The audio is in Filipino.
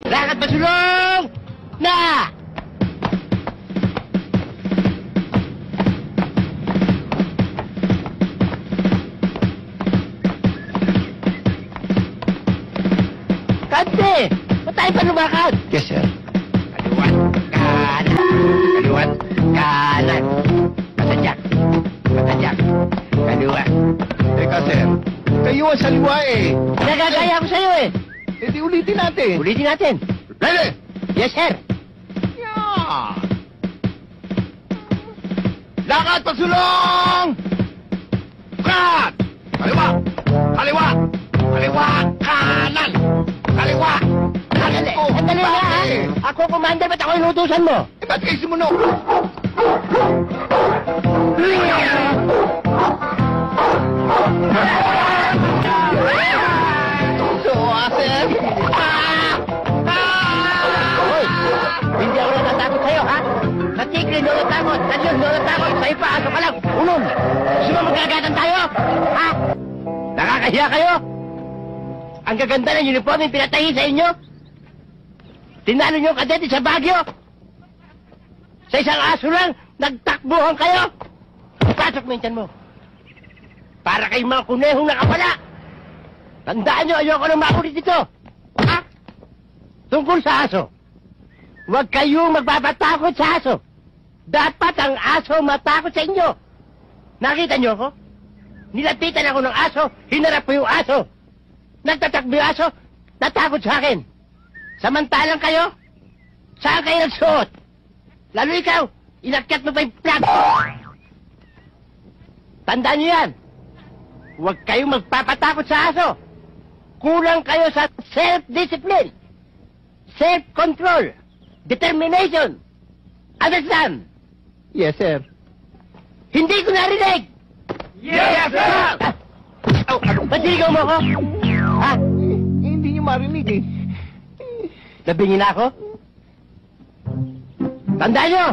Lakad pasulong! Na! Kante! Ba't tayo pa lumakad? Yes, sir. Kaliwat, kanan. Kaliwat, kanan. Pasadyak. Pasadyak. Kaliwat. Teka, sir. Kayo ang saliwa eh. Nagagaya ko sa'yo eh. Eh, di ulitin natin. Ulitin natin. Ready? Yes, sir. Yeah! Lakad pasulong! Kat! Kaliwa! Kaliwa! Kaliwa! Kanan! Kaliwa! Sandali, sandali na ha. Ako commander, ba't ako inutusan mo? Eh, ba't kayo sumunod? So, sir. Hoy, hindi ako natatakot sa'yo, ha? Sa tigre, no natakot. Sa Diyos, no natakot. Sa ipa, aso ka lang. Unong. Gusto mo magkagatan tayo? Ha? Nakakahiya kayo? Ang gaganda ng uniform yung pinatahi sa inyo? Tinalo niyo ang kadete sa Baguio? Sa isang aso lang, nagtakbuhan kayo? Pasok mo yung tiyan mo. Para kayong mga kunehong nakapala. Tandaan niyo, ayoko nang makulit dito. Ha? Tungkol sa aso. Huwag kayong magbabatakot sa aso. Dapat ang aso matakot sa inyo. Nakita niyo ako? Nilapitan ako ng aso, hinarap ko yung aso. Nagtatakbo yung aso, natakot sa akin. Samantalang kayo, saan kayo nagsuot? Lalo ikaw, inakyat mo pa yung flag. Tandaan niyo yan. Huwag kayong magpapatakot sa aso. Kulang kayo sa self-discipline, self-control, determination. Understand? Yes, sir. Hindi ko narinig! Yes, sir! Ba't sinigaw mo ako? Ha? Hindi niyo marinig eh. Nabingin na ako? Tandaan nyo!